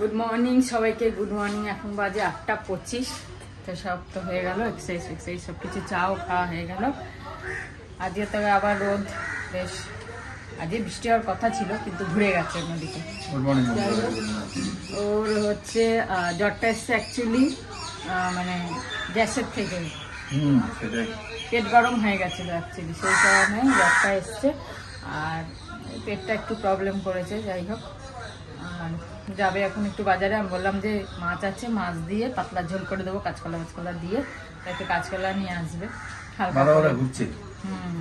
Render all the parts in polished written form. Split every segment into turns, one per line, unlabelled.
Good morning সবাইকে, good morning. এখন বাজে 8:25। তো সব তো হয়ে গেল, এক্সারসাইজ সব কিছু, চাও খাওয়া হয়ে গেল। আজকে তবে আবার রোদ বেশ, আজকে বৃষ্টি হওয়ার কথা ছিল কিন্তু ঘুরে গেছে নদীতে। ওর হচ্ছে জ্বরটা এসছে অ্যাকচুয়ালি মানে গ্যাসের থেকে, পেট গরম হয়ে গেছিল অ্যাকচুয়ালি, সেই কারণে জ্বরটা এসছে। আর পেটটা একটু প্রবলেম করেছে, যাই হোক। আর যাবে এখন একটু বাজারে। আমি বললাম যে মাছ আছে, মাছ দিয়ে পাতলা ঝোল করে দেবো, কাঁচকলা দিয়ে। একটু কাঁচকলা নিয়ে আসবে, হালকা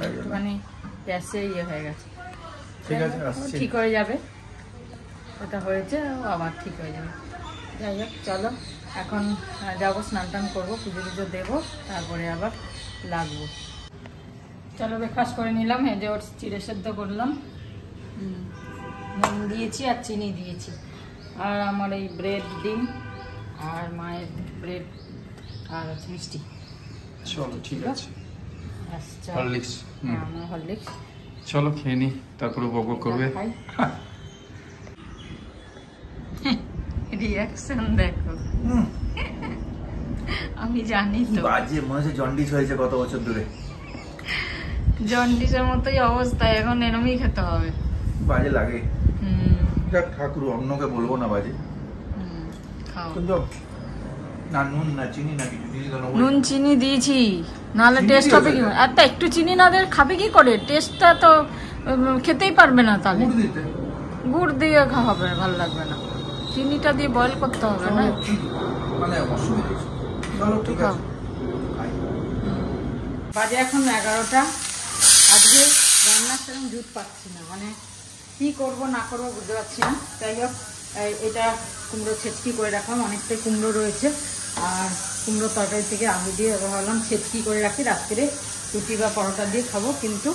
একটুখানি গ্যাসে হয়ে গেছে, ঠিক হয়ে যাবে। ওটা হয়েছে, আবার ঠিক হয়ে যাবে। যাই হোক, চলো এখন যাবো, স্নান টান করবো, পুজো দেবো, তারপরে আবার লাগবো। চলো ব্রেকফাস্ট করে নিলাম। এই যে ওর চিড়ে সেদ্ধ করলাম, নুন দিয়েছি আর চিনি দিয়েছি। আর আমার এই ব্রেড, ডিম, আর মায়ের ব্রেড আর মিষ্টি।
চলো ঠিক আছে,
হরলিক্স, আমার হরলিক্স।
চলো খেয়ে নি, তারপরে বক করবে।
রিঅ্যাকশন দেখো, আমি জানি তো।
বাজে মনে হচ্ছে জন্ডিস হয়েছে কত বছর ধরে।
জন্ডিসের মতোই অবস্থা, এখন এরমই খেতে হবে।
বাজে লাগে। ঠাকুর অন্যকে বলবো না বাজে, কিন্তু না নুন না চিনি না কিছু দিয়েছি।
নুন চিনি দিয়েছি, নাহলে টেস্ট হবে কি? আর তা একটু চিনি না দিয়ে খাবে কি করে? টেস্টটা তো খেতেই পারবে না। তাহলে গুড় দিয়ে খাওয়াবে, ভালো লাগবে না। চিনিটা দিয়ে বয়েল করতে হবে না,
মানে অসুবিধা। চলো ঠিক আছে।
বাজে এখন 11টা। আজকে রান্নার সেরকম জুত পাচ্ছি না, মানে কি করব না করবো বুঝতে পারছি না। যাই হোক, এটা কুমড়ো ছেচকি করে রাখলাম, অনেকটাই কুমড়ো রয়েছে। আর কুমড়ো তরকারি থেকে আলু দিয়ে ভাবলাম ছেচকি করে রাখি, রাত্রে রুটি বা পরোটা দিয়ে খাবো। কিন্তু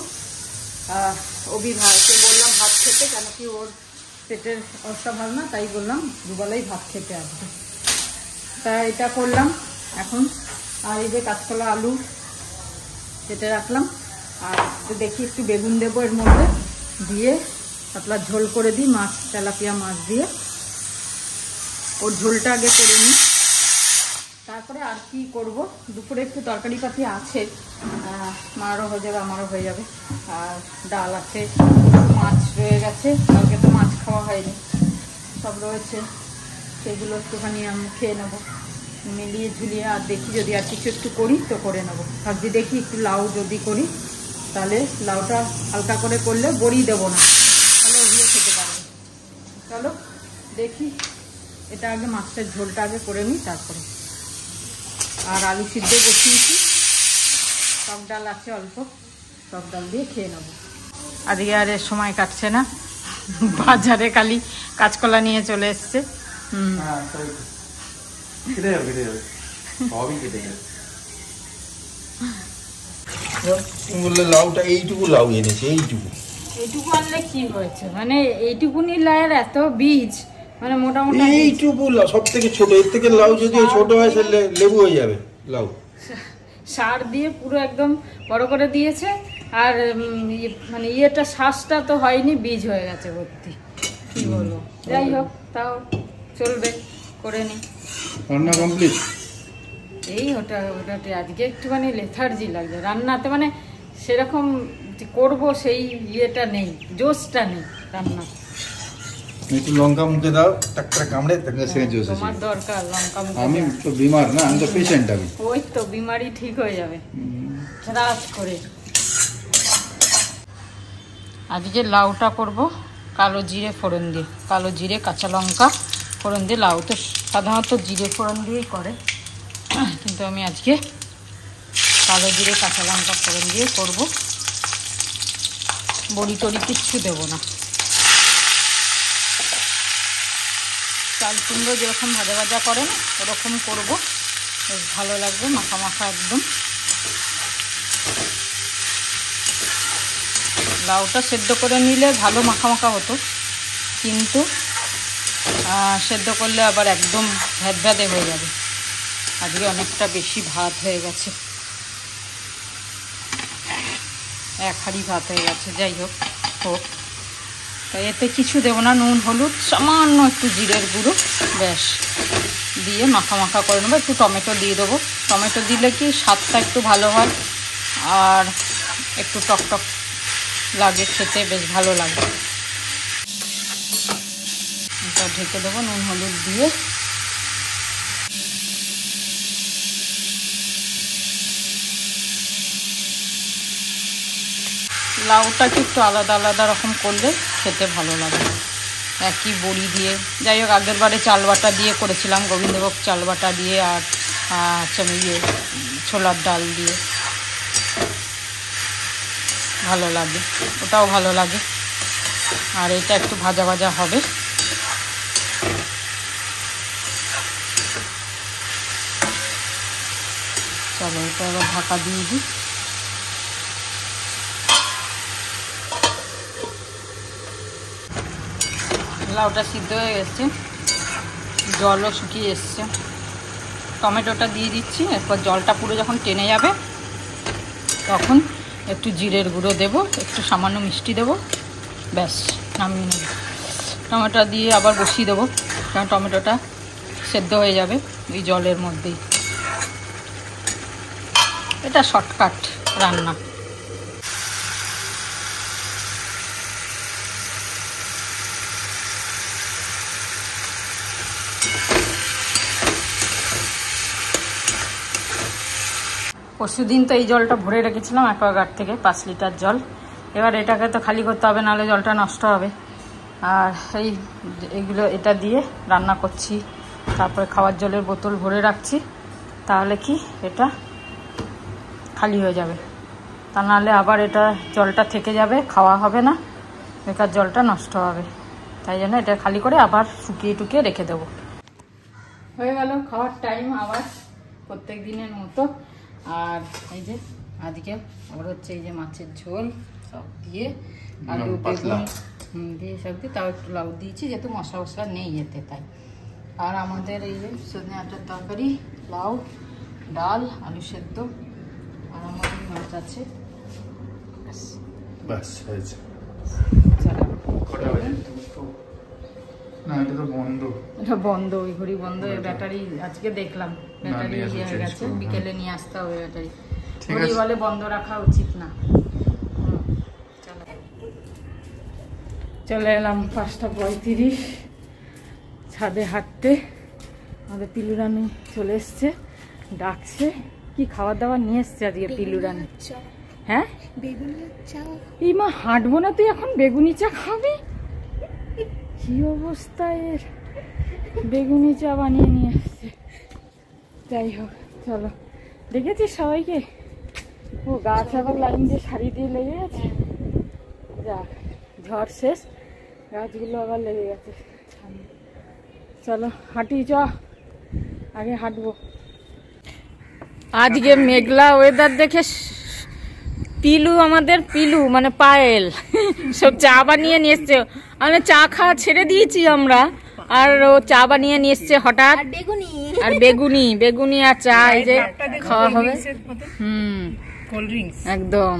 অভি ভাইকে বললাম ভাত খেতে, কেন কি ওর পেটের অবস্থা ভালো না, তাই বললাম দুবেলাই ভাত খেতে আসবে। তা এটা করলাম এখন। আর এই যে কাঁচকলা আলু কেটে রাখলাম, আর দেখি একটু বেগুন দেবো এর মধ্যে দিয়ে, পাতলা ঝোল করে দিই, মাছ, তেলাপিয়া মাছ দিয়ে। ওর ঝোলটা আগে করে নিই, তারপরে আর কি করব। দুপুরে একটু তরকারি পাতি আছে, মারও হয়ে যাবে, আমারও হয়ে যাবে। আর ডাল আছে, মাছ রয়ে গেছে, কালকে তো মাছ খাওয়া হয়নি, সব রয়েছে, সেগুলো একটুখানি আমি খেয়ে নেবো মিলিয়ে ঝুলিয়ে। আর দেখি যদি আর কিছু একটু করি তো করে নেবো। ভাবছি দেখি একটু লাউ যদি করি, তাহলে লাউটা হালকা করে করলে বড়ি দেবো না, তাহলে ওভিও খেতে পারবে। চলো দেখি, এটা আগে মাছের ঝোলটা আগে করে নিই তারপরে। আর আলু সিদ্ধ বসিয়েছি, টক ডাল আছে অল্প, টক ডাল দিয়ে খেয়ে নেবো। আজকে আর এর সময় কাটছে না, বাজারে খালি কাঁচকলা নিয়ে চলে এসছে।
বললে লাউটা এইটুকু লাউ এনেছে,
এইটুকু আনলে কি হয়েছে, মানে এইটুকুনি লাউয়ের এত বীজ, মানে মোটামুটি
এইটুকু লাউ সব থেকে ছোট। এর থেকে লাউ যদি ছোট হয় তাহলে লেবু হয়ে যাবে। লাউ
সার দিয়ে পুরো একদম বড় করে দিয়েছে, আর মানে ইয়েটা শ্বাসটা তো হয়নি, বীজ হয়ে গেছে ভর্তি, কি বলবো। যাই হোক, তাও চলবে, করে নি।
রান্না কমপ্লিট।
এই ওটাতে আজকে একটুখানি লেথার্জি লাগছে রান্নাতে, মানে সেরকম করব সেই ইয়েটা নেই, জোশটা নেই রান্না।
একটু লঙ্কা মুখে দাও, টাকটা কামড়ে তাকে সে জোশ আছে।
তোমার দরকার লঙ্কা মুখে?
আমি তো বিমার না, আমি তো পেশেন্ট। আমি
ওই তো বিমারি ঠিক হয়ে যাবে রাত করে। আজকে লাউটা করব কালো জিরে ফোড়ন দিয়ে, কালো জিরে কাঁচা লঙ্কা ফোড়ন দিয়ে। লাউ তো সাধারণত জিরে ফোড়ন দিয়েই করে, কিন্তু আমি আজকে কালো জিরে কাঁচা লঙ্কা ফোড়ন দিয়ে করব। বড়ি টড়ি কিচ্ছু দেবো না। চাল কুমড়ো যেরকম ভাজা ভাজা করেন ওরকম করব, বেশ ভালো লাগবে, মাখা মাখা একদম। লাউটা সেদ্ধ করে নিলে ভালো মাখা মাখা হতো, কিন্তু সেদ্ধ করলে আবার একদম ভ্যাদভ্যাদে হয়ে যাবে। আজকে অনেকটা বেশি ভাত হয়ে গেছে, এক হাঁড়ি ভাত হয়ে গেছে। যাই হোক, হোক। তো এতে কিছু দেবো না, নুন হলুদ সামান্য একটু জিরের গুঁড়ো ব্যাস দিয়ে মাখা মাখা করে নেবো। একটু টমেটো দিয়ে দেবো, টমেটো দিলে কি স্বাদটা একটু ভালো হয় আর একটু টকটক লাগে, খেতে বেশ ভালো লাগে। এটা ঢেকে দেবো নুন হলুদ দিয়ে। লাউটাকে একটু আলাদা আলাদা রকম করলে খেতে ভালো লাগে, একই বড়ি দিয়ে। যাই হোক, আগের বারে চাল বাটা দিয়ে করেছিলাম, গোবিন্দভোগ চাল বাটা দিয়ে আর ছোলার ডাল দিয়ে, ভালো লাগে, ওটাও ভালো লাগে। আর এটা একটু ভাজা ভাজা হবে। চলো এটা এবার ঢাকা দিয়ে দিই। লাউটা সিদ্ধ হয়ে গেছে, জলও শুকিয়ে এসছে। টমেটোটা দিয়ে দিচ্ছি, এরপর জলটা পুরো যখন টেনে যাবে তখন একটু জিরের গুঁড়ো দেবো, একটু সামান্য মিষ্টি দেবো, ব্যাস নামিয়ে নেব। টমেটো দিয়ে আবার বসিয়ে দেবো, কারণ টমেটোটা সেদ্ধ হয়ে যাবে ওই জলের মধ্যেই। এটা শর্টকাট রান্না। পরশুদিন তো এই জলটা ভরে রেখেছিলাম অ্যাকোয়াগার্ড থেকে, 5 লিটার জল। এবার এটাকে তো খালি করতে হবে, নাহলে জলটা নষ্ট হবে। আর এইগুলো এটা দিয়ে রান্না করছি, তারপরে খাওয়ার জলের বোতল ভরে রাখছি, তাহলে কি এটা খালি হয়ে যাবে। তা নাহলে আবার এটা জলটা থেকে যাবে, খাওয়া হবে না, বেকার জলটা নষ্ট হবে। তাই জন্য এটা খালি করে আবার শুকিয়ে টুকিয়ে রেখে দেবো। হয়ে গেল খাওয়ার টাইম আবার প্রত্যেক দিনের মতো। আর এই যে আজকে আবার হচ্ছে এই যে মাছের ঝোল সব দিয়ে আলু বেগুন দিয়ে সব দিয়ে, তাও একটু লাউ দিয়েছি যেহেতু মশলা মশলা নেই এতে, তাই। আর আমাদের এই যে সজনে আটার তরকারি, লাউ, ডাল, আলু সেদ্ধ, আর আমাদের মাছ আছে,
ব্যাস হয়েছে। না, এটা তো বন্ধ,
এটা বন্ধ, ওই ঘড়ি বন্ধ। ব্যাটারি আজকে দেখলাম ব্যাটারি ইয়ে হয়ে গেছে, বিকেলে নিয়ে আসতে হবে ব্যাটারি। ঘড়ি বলে বন্ধ রাখা উচিত না। চলে এলাম 5:35 ছাদে হাঁটতে। আমাদের পিলু রানী চলে এসছে, ডাকছে। কি খাবার দাবার নিয়ে এসছে আজকে পিলু রানী? হ্যাঁ, এই মা হাঁটবো না তুই এখন বেগুনি চা খাবি? কি অবস্থা এর, বেগুনি চা বানিয়ে নিয়ে আসছে। যাই হোক চলো, দেখেছিস সবাইকে? ও গাছ আবার লাইন দিয়ে শাড়ি দিয়ে লেগে গেছে। যাক, ঝড় শেষ, গাছগুলো আবার লেগে গেছে। চলো হাঁটি, চ আগে হাঁটবো। আজকে মেঘলা ওয়েদার দেখে পিলু, আমাদের পিলু মানে পায়েল, সব চা বানিয়ে নিয়ে এসছে। মানে চা খাওয়া ছেড়ে দিয়েছি আমরা, আর ও চা বানিয়ে নিয়ে এসছে হঠাৎ। আর বেগুনি আর চা, এই যে খাওয়া হবে।
কোল্ড ড্রিঙ্কস
একদম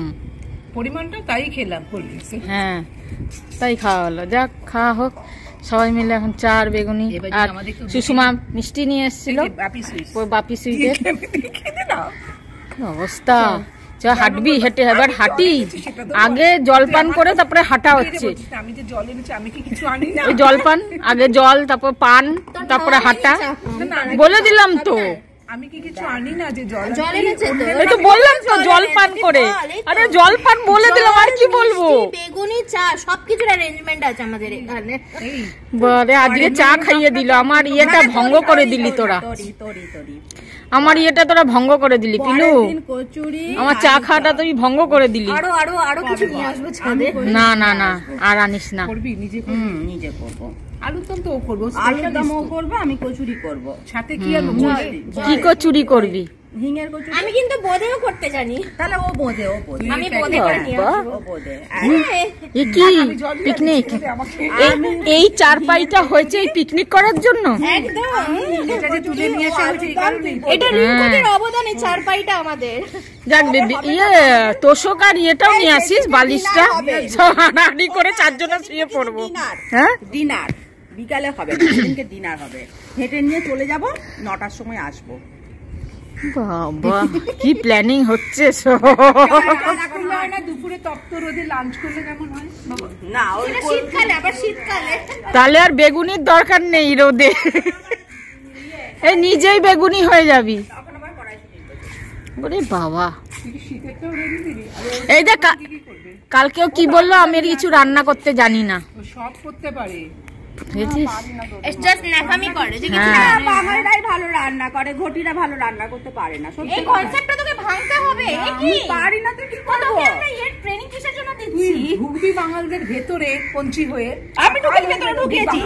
পরিমাণটা তাই খেলাম, কোল্ড ড্রিঙ্কস।
হ্যাঁ, তাই খাওয়া হলো। যাক, খাওয়া হোক সবাই মিলে। এখন চা আর বেগুনি। আর সুষমা মিষ্টি নিয়ে এসেছিল, বাপি সুইটের। অবস্থা, চা হাঁটবি, হেঁটে এবার হাঁটি। আগে জলপান করে তারপরে হাঁটা হচ্ছে।
আমি যে জল এনেছি, আমি কি কিছু আনি না?
জলপান আগে, জল, তারপর পান, তারপরে হাঁটা। বলে দিলাম তো,
আমি কি কিছু আনি না যে জল
এনেছে তো?
এই তো বললাম তো জলপান করে। আরে জলপান বলে দিলাম, আর কি বলবো?
বেগুনি চা সবকিছুর অ্যারেঞ্জমেন্ট আছে আমাদের এখানে।
বারে, আজকে চা খাইয়ে দিল। আমার ইয়েটা ভঙ্গ করে দিলি তোরা, আমার ইয়েটা তোরা ভঙ্গ করে দিলি পিলু। আমার চা খাওয়াটা তুই ভঙ্গ করে দিলি।
আরো কিছু নিয়ে আসবো ছাদে।
না না না, আর আনিস না।
করবি নিজে?
নিজে করবো।
আলুর দম তো ও করবো,
আলুর দমও করবো, আমি কচুরি করবো।
সাথে কি আর
কি কচুরি করবি?
হিঙের কচু
আমি কিন্তু বোঁদেও করতে জানি।
তাহলে ও বোঁদে
আমি বোঁদে করে নিয়ে আসবো।
ও বোঁদে
এ কি পিকনিক? এই চারপাইটা হয়েছে এই পিকনিক করার জন্য?
একদম।
এটা যে তুলে নিয়ে আসা হয়েছে এই কারণেই।
এটা রিঙ্কুদের অবদানে চারপাইটা আমাদের।
যাক ইয়ে তোষক আর ইয়েটাও নিয়ে আসিস, বালিশটা হাঁড়ি করে চারজনে শুয়ে পড়বো। হ্যাঁ
ডিনার বিকালে হবে না, সেদিনকে ডিনার হবে। হেঁটে নিয়ে চলে যাব, 9টার সময় আসবো।
বাবা কি প্ল্যানিং হচ্ছে
দুপুরে তপ্ত রোদে লাঞ্চ করলে কেমন হয়?
না ওই
এটা শীতকালে, আবার শীতকালে
তাহলে আর বেগুনির দরকার নেই রোদে, এই নিজেই বেগুনি হয়ে যাবি। ওরে বাবা, এই দেখ কালকেও কি বললো, আমি আর কিছু রান্না করতে জানি না।
সব করতে পারে,
জাস্ট ন্যাকামি করে যে কিছু
হ্যাঁ।
বাঙালিরাই ভালো রান্না করে, ঘটিরা ভালো রান্না করতে পারে না।
এই কনসেপ্টটা তোকে ভাঙতে হবে। এ কি
পারি না তো কি করব?
তোকে আমরা এর ট্রেনিং কিসের জন্য দিচ্ছি?
ঢুকবি বাঙালদের ভেতরে পঞ্চি হয়ে।
আমি ঢুকেছি ভেতরে, ঢুকেছি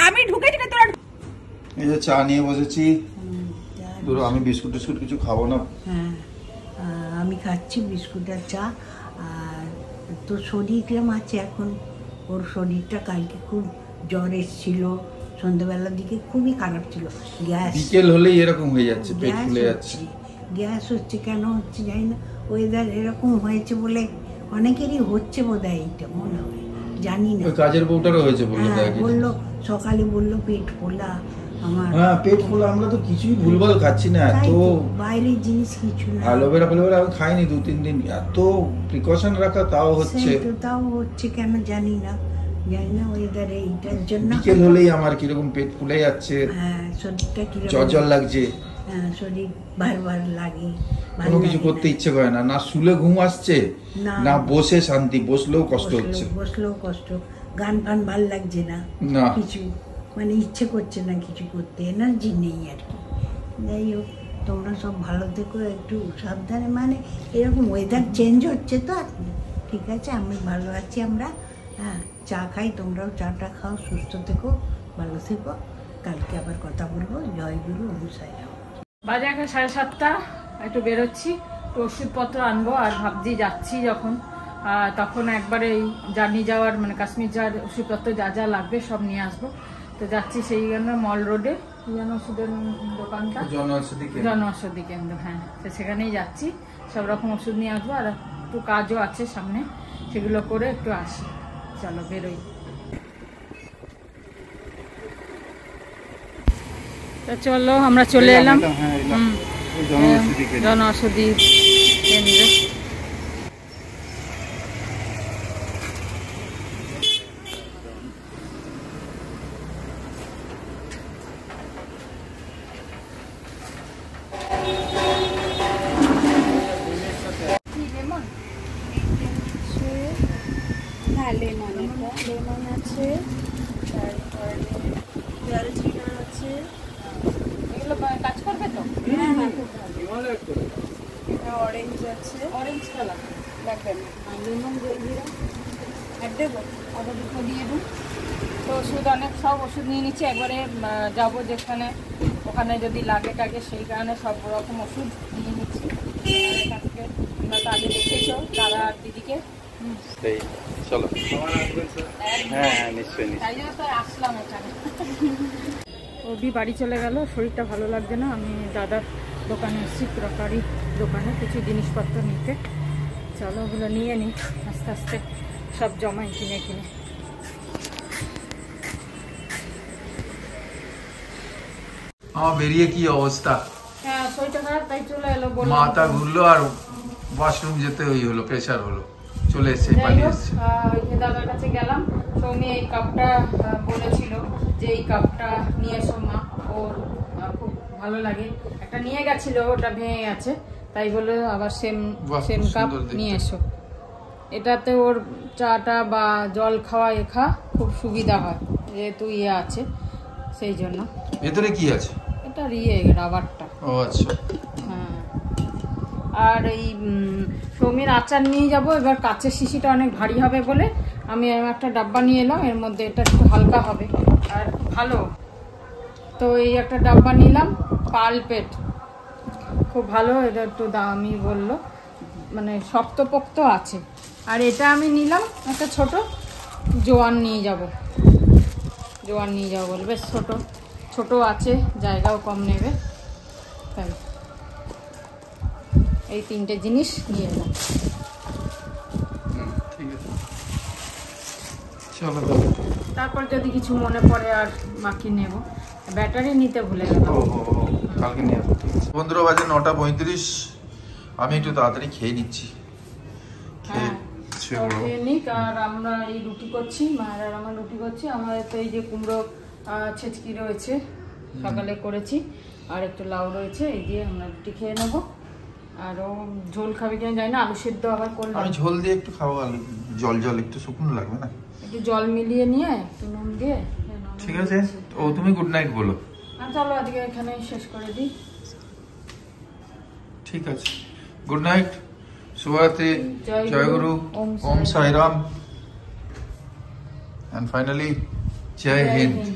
আমি ঢুকেছি ভেতরে।
এই যে চা নিয়ে বসেছি, ধরো আমি বিস্কুট টিস্কুট কিছু খাবো না।
হ্যাঁ, আমি খাচ্ছি বিস্কুট আর চা। আর তোর শরীর কিরম আছে এখন? ওর শরীরটা কালকে খুব জ্বর এসেছিল, সন্ধ্যাবেলার দিকে খুবই খারাপ ছিল। গ্যাস,
বিকেল হলেই এরকম হয়ে যাচ্ছে, পেট ফুলে যাচ্ছে।
গ্যাস হচ্ছে, কেন হচ্ছে জানি না। ওয়েদার এরকম হয়েছে বলে অনেকেরই হচ্ছে বোধহয়, এইটা মনে হয়, জানি না।
ওই কাজের বউটারও হয়েছে বললো,
হ্যাঁ, বললো সকালে, বললো পেট ফোলা আমার।
হ্যাঁ পেট ফোলা, আমরা তো কিছুই ভুলভাল খাচ্ছি না।
তাই
এত
তো, বাইরের জিনিস কিছু না।
অ্যালোভেরা ফেলোভেরা আমি খাইনি 2-3 দিন, এত প্রিকশন রাখা তাও হচ্ছে।
সেই তো, তাও হচ্ছে কেন জানি না, জানি না ওয়েদারে এইটার জন্য।
বিকেল হলেই আমার কিরকম পেট ফুলে যাচ্ছে,
হ্যাঁ, শরীরটা কিরকম
জ্বর লাগছে,
শরীর বারবার লাগে,
কোনো কিছু করতে ইচ্ছে করে না, না শুলে ঘুম আসছে,
না।
না বসে শান্তি, বসলেও কষ্ট হচ্ছে।
বসলেও কষ্ট, গান ফান ভাল লাগছে না,
না।
কিছু মানে ইচ্ছে করছে না কিছু করতে, এনার্জি নেই আর কি। যাই হোক, তোমরা সব ভালো থেকো, একটু সাবধানে, মানে এরকম ওয়েদার চেঞ্জ হচ্ছে তো। ঠিক আছে, আমি ভালো আছি, আমরা হ্যাঁ চা খাই, তোমরাও চাটা খাও, সুস্থ থেকো, ভালো থেকো। কালকে আবার কথা বলবো। জয় গুরু, অনুসায়।
বাজে এখন 7:30, একটু বেরোচ্ছি, তো ওষুধপত্র আনবো। আর ভাবছি যাচ্ছি যখন, তখন একবারে এই জার্নি যাওয়ার মানে কাশ্মীর যাওয়ার ওষুধপত্র যা যা লাগবে সব নিয়ে আসবো। তো যাচ্ছি সেই জন্য মল রোডে, কি যেন ওষুধের দোকানটা, জনঔষধি কেন্দ্র, হ্যাঁ, তো সেখানেই যাচ্ছি। সব রকম ওষুধ নিয়ে আসবো, আর একটু কাজও আছে সামনে, সেগুলো করে একটু আসি। চলো বেরোই। চলো আমরা চলে এলাম জনঔষধি কেন্দ্রে।
লেমন আছে, তারপরে জলজিরা আছে।
এগুলো কাজ করবে তো?
অরেঞ্জ আছে,
অরেঞ্জ কালার লাগবে না, আর লেমন জলজিরা আর দেবো, আবার দুটো দিয়ে দেবো। তো ওষুধ অনেক, সব ওষুধ নিয়ে নিচ্ছি একবারে, যাবো যেখানে, ওখানে যদি লাগে টাগে, সেই কারণে সব রকম ওষুধ নিয়ে নিচ্ছি। আজকে তোমরা তো আগে দেখেছো দাদা আর দিদিকে,
চলো। হ্যাঁ নিশ্চয়ই।
তাই জন্য তো আসলাম ওখানে। ওবি বাড়ি চলে গেল, শরীরটা ভালো লাগছে না। আমি দাদার দোকানে এসেছি, ক্রকারি দোকানে কিছু জিনিসপত্র নিতে। চলো ওগুলো নিয়ে নিই, আস্তে আস্তে সব জমাই কিনে কিনে।
আমার বেরিয়ে কি অবস্থা,
হ্যাঁ শরীরটা খারাপ, তাই চলে এলো,
মাথা ঘুরলো আর ওয়াশরুম যেতে ওই হলো, প্রেশার হলো, চলে এসে
যাই
পালিয়ে
হোক,
এসছে।
দাদার কাছে গেলাম। সৌমি এই কাপটা বলেছিল যে এই কাপটা নিয়ে এসো মা, ওর খুব ভালো লাগে। একটা নিয়ে গেছিল, ওটা ভেঙে গেছে, তাই বলে আবার সেম কাপ নিয়ে এসো। এটাতে ওর চাটা বা জল খাওয়া খুব সুবিধা হয়, যেহেতু আছে সেই জন্য।
ভেতরে কি আছে?
এটা রাবারটা।
ও আচ্ছা।
হ্যাঁ, আর এই সৌমির আচার নিয়ে যাব। এবার কাচের শিশিটা অনেক ভারী হবে বলে আমি একটা ডাব্বা নিয়ে এলাম, এর মধ্যে এটা একটু হালকা হবে আর ভালো। তো এই একটা ডাব্বা নিলাম, পালপেট,
খুব ভালো, এটা একটু দামি বললো, মানে শক্তপোক্ত আছে। আর এটা আমি নিলাম একটা ছোট, জোয়ান নিয়ে যাব বলে, বেশ ছোট আছে, জায়গাও কম নেবে, তাই এই 3টে জিনিস নিয়ে এলাম।
ঠিক আছে, চলো।
তারপর যদি কিছু মনে পড়ে আর বাকি নেব। ব্যাটারি নিতে ভুলে গেলাম।
কালকে নিয়ে আসবো। ঠিক আছে
বন্ধুরা, বাজে 9:35। আমি একটু তাড়াতাড়ি খেয়ে নিচ্ছি, খেয়ে শুয়ে পড়বো।
খেয়ে নিক। আর আমরা এই রুটি করছি, মায়ের আর আমার রুটি করছি। আমাদের তো এই যে কুমড়ো ছেচকি রয়েছে, সকালে করেছি, আর একটু লাউ রয়েছে, এই দিয়ে আমরা রুটি খেয়ে নেবো। আর ও ঝোল খাবে কিনা জানি না, আলু সেদ্ধ আবার করলাম।
আমি ঝোল দিয়ে একটু খাবো, আলু জল একটু শুকনো লাগবে না?
একটু জল মিলিয়ে নিয়ে একটু নুন দিয়ে।
ঠিক আছে, ও তুমি গুড নাইট বলো।
আর চলো আজকে এখানে শেষ করে দিই।
ঠিক আছে, গুড নাইট, শুভরাত্রি, জয় গুরু, ওম সাই Ram, and finally, Jai Hind.